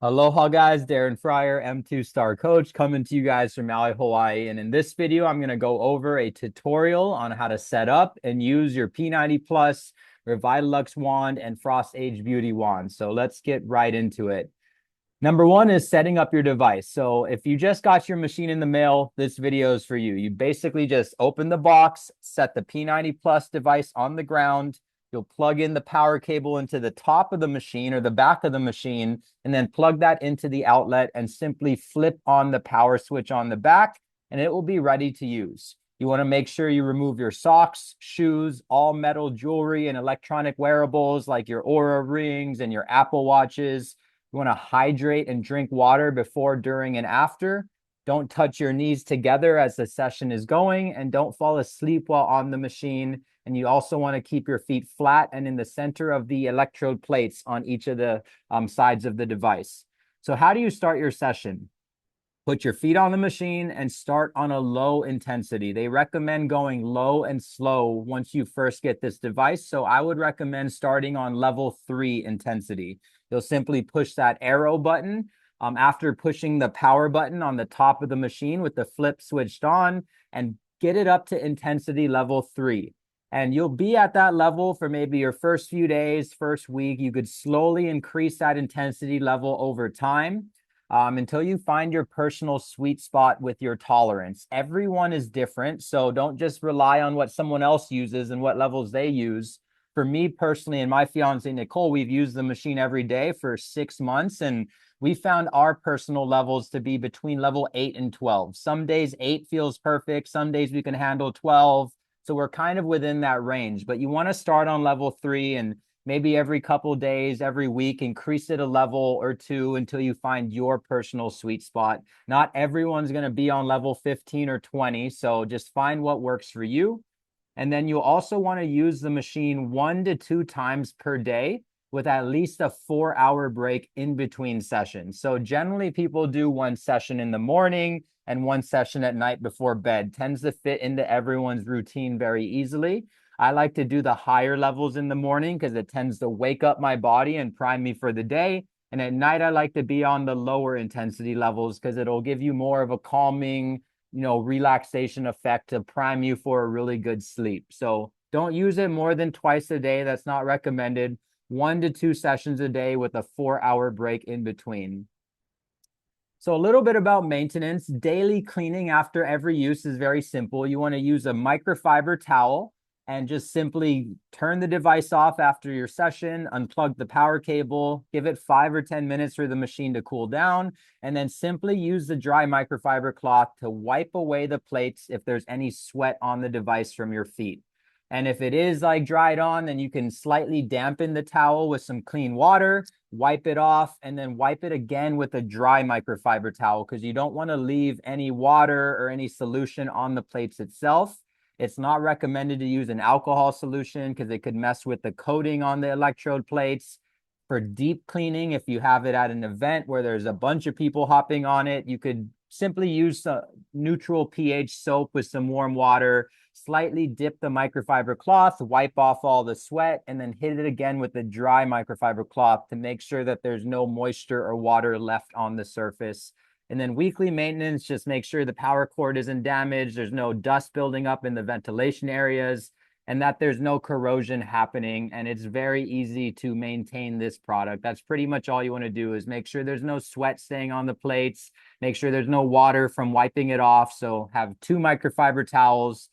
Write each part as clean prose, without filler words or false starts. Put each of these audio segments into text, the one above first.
Aloha guys, Darren Fryer, M2 Star Coach, coming to you guys from Maui, Hawaii. And in this video, I'm going to go over a tutorial on how to set up and use your P90 Plus, Revitaluxe Wand, and Frost Age Beauty Wand. So let's get right into it. Number one is setting up your device. So if you just got your machine in the mail, this video is for you. You basically just open the box, set the P90 Plus device on the ground. You'll plug in the power cable into the top of the machine or the back of the machine, and then plug that into the outlet and simply flip on the power switch on the back, and it will be ready to use. You want to make sure you remove your socks, shoes, all metal jewelry, and electronic wearables like your Aura rings and your Apple Watches. You want to hydrate and drink water before, during, and after. Don't touch your knees together as the session is going, and don't fall asleep while on the machine. And you also want to keep your feet flat and in the center of the electrode plates on each of the sides of the device. So how do you start your session? Put your feet on the machine and start on a low intensity. They recommend going low and slow once you first get this device. So I would recommend starting on level 3 intensity. You'll simply push that arrow button after pushing the power button on the top of the machine with the flip switched on, and get it up to intensity level 3. And you'll be at that level for maybe your first few days, first week. You could slowly increase that intensity level over time until you find your personal sweet spot with your tolerance. Everyone is different, so don't just rely on what someone else uses and what levels they use. For me personally and my fiance Nicole, we've used the machine every day for 6 months, and we found our personal levels to be between level 8 and 12. Some days 8 feels perfect. Some days we can handle 12. So we're kind of within that range, but you want to start on level 3 and maybe every couple days, every week, increase it a level or two until you find your personal sweet spot. Not everyone's going to be on level 15 or 20, so just find what works for you. And then you also want to use the machine 1 to 2 times per day with at least a 4-hour break in between sessions. So generally people do one session in the morning and one session at night before bed. Tends to fit into everyone's routine very easily. I like to do the higher levels in the morning because it tends to wake up my body and prime me for the day. And at night, I like to be on the lower intensity levels because it'll give you more of a calming, relaxation effect to prime you for a really good sleep. So don't use it more than twice a day. That's not recommended. 1 to 2 sessions a day with a 4-hour break in between. So a little bit about maintenance. Daily cleaning after every use is very simple. You want to use a microfiber towel and just simply turn the device off after your session, unplug the power cable, give it 5 or 10 minutes for the machine to cool down, and then simply use the dry microfiber cloth to wipe away the plates if there's any sweat on the device from your feet. And if it is like dried on, then you can slightly dampen the towel with some clean water, wipe it off, and then wipe it again with a dry microfiber towel because you don't want to leave any water or any solution on the plates itself. It's not recommended to use an alcohol solution because it could mess with the coating on the electrode plates. For deep cleaning, if you have it at an event where there's a bunch of people hopping on it, you could simply use a neutral pH soap with some warm water, slightly dip the microfiber cloth, wipe off all the sweat, and then hit it again with the dry microfiber cloth to make sure that there's no moisture or water left on the surface. And then weekly maintenance, just make sure the power cord isn't damaged, there's no dust building up in the ventilation areas, and that there's no corrosion happening. And it's very easy to maintain this product. That's pretty much all you want to do, is make sure there's no sweat staying on the plates, make sure there's no water from wiping it off. So have 2 microfiber towels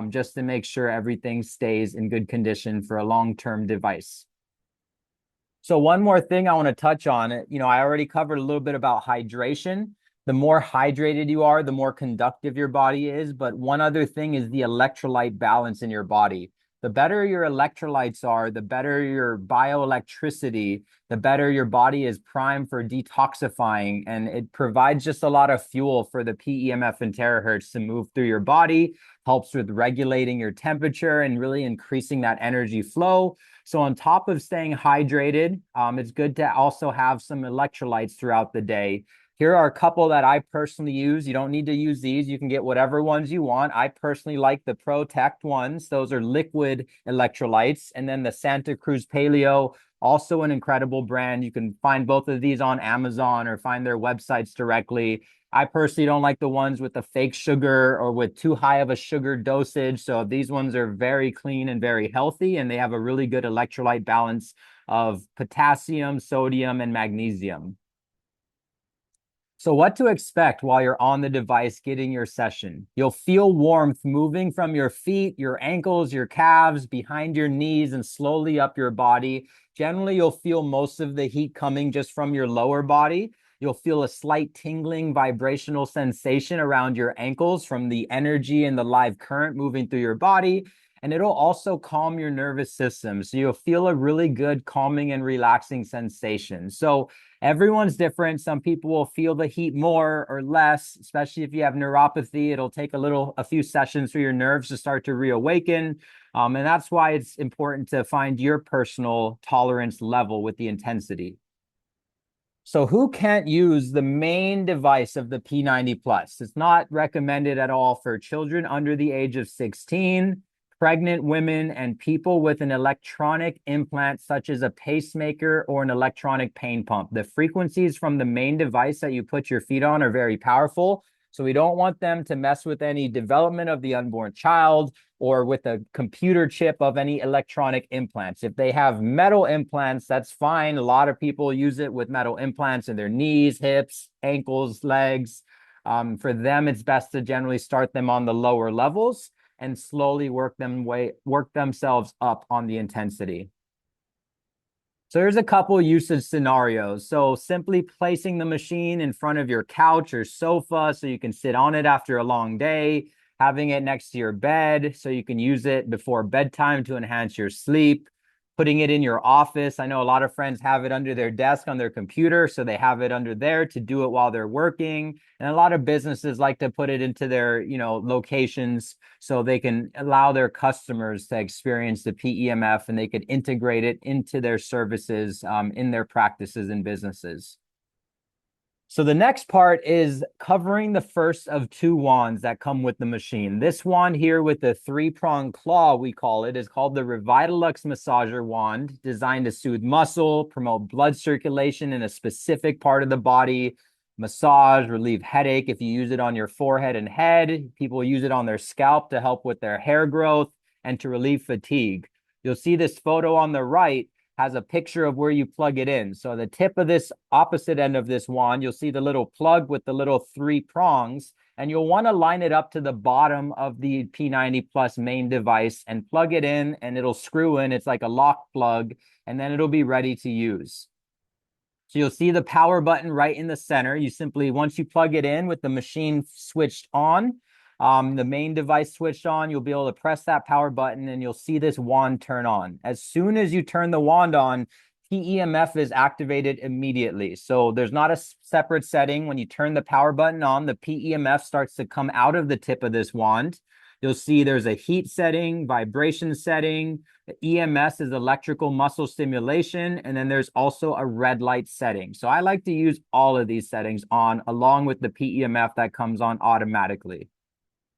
just to make sure everything stays in good condition for a long-term device. So one more thing I want to touch on, I already covered a little bit about hydration. The more hydrated you are, the more conductive your body is. But one other thing is the electrolyte balance in your body. The better your electrolytes are, the better your bioelectricity, the better your body is primed for detoxifying. And it provides just a lot of fuel for the PEMF and terahertz to move through your body, helps with regulating your temperature and really increasing that energy flow. So on top of staying hydrated, it's good to also have some electrolytes throughout the day. Here are a couple that I personally use. You don't need to use these. You can get whatever ones you want. I personally like the Protect ones. Those are liquid electrolytes. And then the Santa Cruz Paleo Also an incredible brand. You can find both of these on Amazon or find their websites directly. I personally don't like the ones with the fake sugar or with too high of a sugar dosage. So these ones are very clean and very healthy, and they have a really good electrolyte balance of potassium, sodium, and magnesium. So what to expect while you're on the device getting your session. You'll feel warmth moving from your feet, your ankles, your calves, behind your knees, and slowly up your body. Generally, you'll feel most of the heat coming just from your lower body. You'll feel a slight tingling vibrational sensation around your ankles from the energy and the live current moving through your body. And it'll also calm your nervous system. So you'll feel a really good calming and relaxing sensation. So everyone's different. Some people will feel the heat more or less, especially if you have neuropathy. It'll take a few sessions for your nerves to start to reawaken. And that's why it's important to find your personal tolerance level with the intensity. So who can't use the main device of the P90 Plus? It's not recommended at all for children under the age of 16, pregnant women, and people with an electronic implant such as a pacemaker or an electronic pain pump. The frequencies from the main device that you put your feet on are very powerful. So we don't want them to mess with any development of the unborn child or with a computer chip of any electronic implants. If they have metal implants, that's fine. A lot of people use it with metal implants in their knees, hips, ankles, legs. For them, it's best to generally start them on the lower levels and slowly work themselves up on the intensity. So here's a couple usage scenarios. So simply placing the machine in front of your couch or sofa so you can sit on it after a long day, having it next to your bed so you can use it before bedtime to enhance your sleep, putting it in your office. I know a lot of friends have it under their desk on their computer, so they have it under there to do it while they're working. And a lot of businesses like to put it into their, locations so they can allow their customers to experience the PEMF and they could integrate it into their services in their practices and businesses. So the next part is covering the first of two wands that come with the machine. This wand here with the three-prong claw, we call it, is called the Revitaluxe Massager wand, designed to soothe muscle, promote blood circulation in a specific part of the body, massage, relieve headache if you use it on your forehead and head. People use it on their scalp to help with their hair growth and to relieve fatigue. You'll see this photo on the right has a picture of where you plug it in. So the tip of this opposite end of this wand, you'll see the little plug with the little three prongs, and you'll want to line it up to the bottom of the P90 Plus main device and plug it in, and it'll screw in. It's like a lock plug, and then it'll be ready to use. So you'll see the power button right in the center. You simply, once you plug it in with the machine switched on, the main device switched on, you'll be able to press that power button and you'll see this wand turn on. As soon as you turn the wand on, PEMF is activated immediately. So there's not a separate setting. When you turn the power button on, the PEMF starts to come out of the tip of this wand. You'll see there's a heat setting, vibration setting. The EMS is electrical muscle stimulation, and then there's also a red light setting. So I like to use all of these settings on along with the PEMF that comes on automatically.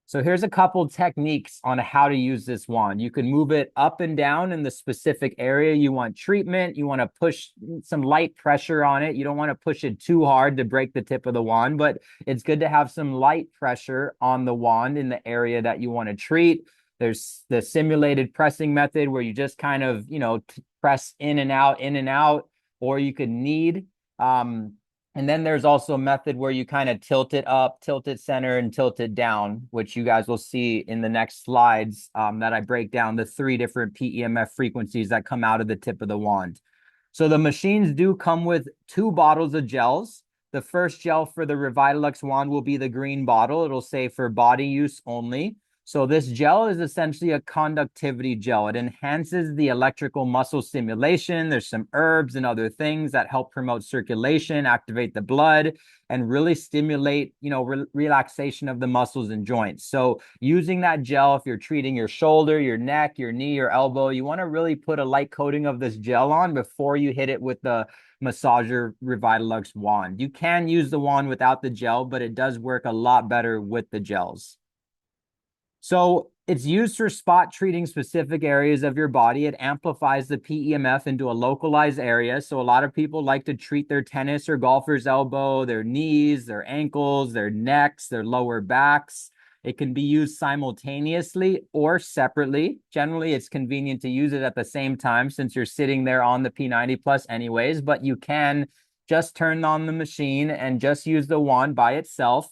So here's a couple techniques on how to use this wand. You can move it up and down in the specific area you want treatment. You want to push some light pressure on it. You don't want to push it too hard to break the tip of the wand, but it's good to have some light pressure on the wand in the area that you want to treat. There's the simulated pressing method where you just kind of, press in and out, or you could knead. And then there's also a method where you kind of tilt it up, tilt it center, and tilt it down, which you guys will see in the next slides that I break down the three different PEMF frequencies that come out of the tip of the wand. So the machines do come with two bottles of gels. The first gel for the Revitaluxe wand will be the green bottle. It'll say for body use only. So this gel is essentially a conductivity gel. It enhances the electrical muscle stimulation. There's some herbs and other things that help promote circulation, activate the blood, and really stimulate, relaxation of the muscles and joints. So using that gel, if you're treating your shoulder, your neck, your knee, your elbow, you want to really put a light coating of this gel on before you hit it with the Massager Revitaluxe wand. You can use the wand without the gel, but it does work a lot better with the gels. So It's used for spot treating specific areas of your body. It amplifies the PEMF into a localized area. So a lot of people like to treat their tennis or golfer's elbow, their knees, their ankles, their necks, their lower backs. It can be used simultaneously or separately. Generally, it's convenient to use it at the same time since you're sitting there on the P90 Plus anyways, but you can just turn on the machine and just use the wand by itself.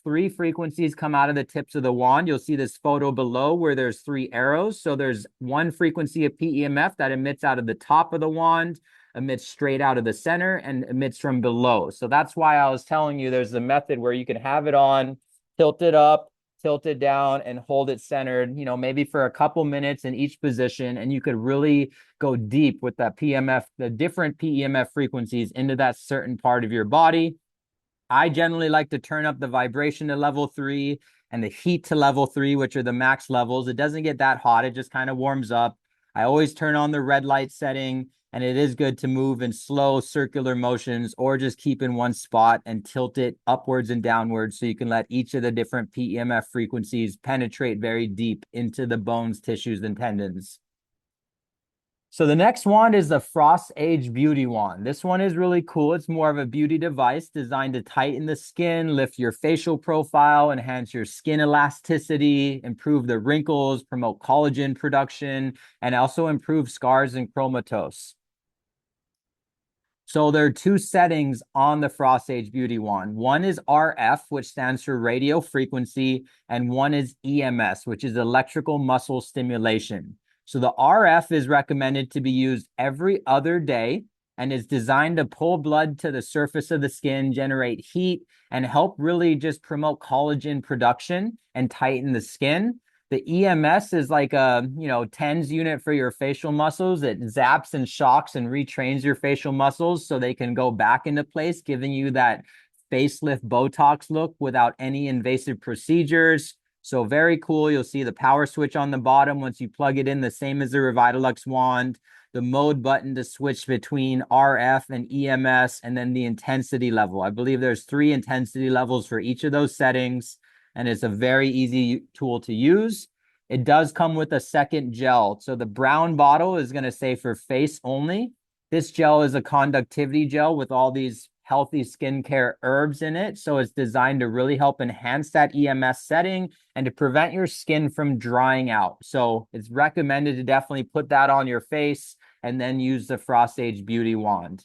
3 frequencies come out of the tips of the wand. You'll see this photo below where there's 3 arrows. So there's 1 frequency of PEMF that emits out of the top of the wand, emits straight out of the center, and emits from below. So that's why I was telling you there's a method where you can have it on, tilt it up, tilt it down, and hold it centered, maybe for a couple minutes in each position. And you could really go deep with that PEMF, the different PEMF frequencies into that certain part of your body. I generally like to turn up the vibration to level 3 and the heat to level 3, which are the max levels. It doesn't get that hot. It just kind of warms up. I always turn on the red light setting, and it is good to move in slow circular motions or just keep in one spot and tilt it upwards and downwards so you can let each of the different PEMF frequencies penetrate very deep into the bones, tissues, and tendons. So the next wand is the Frost Age Beauty Wand. This one is really cool. It's more of a beauty device designed to tighten the skin, lift your facial profile, enhance your skin elasticity, improve the wrinkles, promote collagen production, and also improve scars and chromatose. So there are 2 settings on the Frost Age Beauty Wand. One is RF, which stands for radio frequency, and one is EMS, which is electrical muscle stimulation. So the RF is recommended to be used every other day and is designed to pull blood to the surface of the skin, generate heat, and help really just promote collagen production and tighten the skin. The EMS is like a, TENS unit for your facial muscles. It zaps and shocks and retrains your facial muscles so they can go back into place, giving you that facelift Botox look without any invasive procedures. So very cool. You'll see the power switch on the bottom once you plug it in, the same as the Revitaluxe wand, the mode button to switch between RF and EMS, and then the intensity level. I believe there's 3 intensity levels for each of those settings, and it's a very easy tool to use. It does come with a second gel. So the brown bottle is going to say for face only. This gel is a conductivity gel with all these healthy skincare herbs in it. So it's designed to really help enhance that EMS setting and to prevent your skin from drying out. So it's recommended to definitely put that on your face and then use the Frost Age Beauty Wand.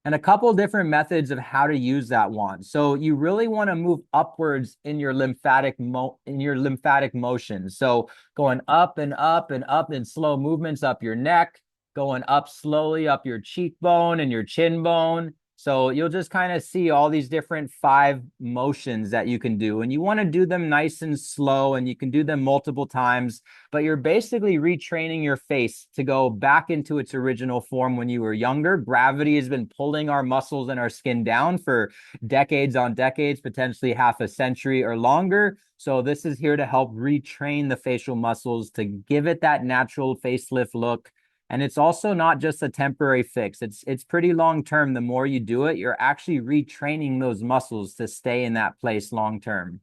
And a couple different methods of how to use that wand. So you really want to move upwards in your lymphatic motion. So going up and up and up in slow movements up your neck, going up slowly up your cheekbone and your chin bone. So you'll just kind of see all these different 5 motions that you can do. And you want to do them nice and slow, and you can do them multiple times, but you're basically retraining your face to go back into its original form when you were younger. Gravity has been pulling our muscles and our skin down for decades on decades, potentially half a century or longer. So this is here to help retrain the facial muscles to give it that natural facelift look. And it's also not just a temporary fix. It's pretty long term. The more you do it, you're actually retraining those muscles to stay in that place long term.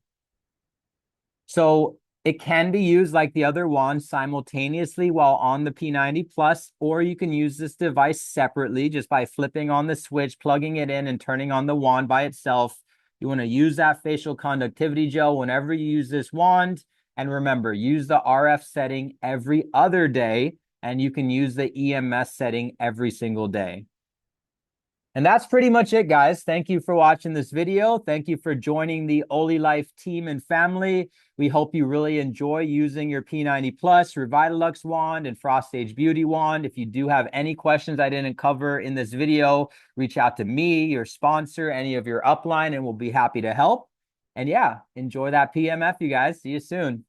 So it can be used like the other wand simultaneously while on the P90 Plus, or you can use this device separately just by flipping on the switch, plugging it in, and turning on the wand by itself. You want to use that facial conductivity gel whenever you use this wand. And remember, use the RF setting every other day, and you can use the EMS setting every single day. And that's pretty much it, guys. Thank you for watching this video. Thank you for joining the OlyLife team and family. We hope you really enjoy using your P90 Plus, Revitaluxe Wand, and Frost Age Beauty Wand. If you do have any questions I didn't cover in this video, reach out to me, your sponsor, any of your upline, and we'll be happy to help. And yeah, enjoy that PMF, you guys. See you soon.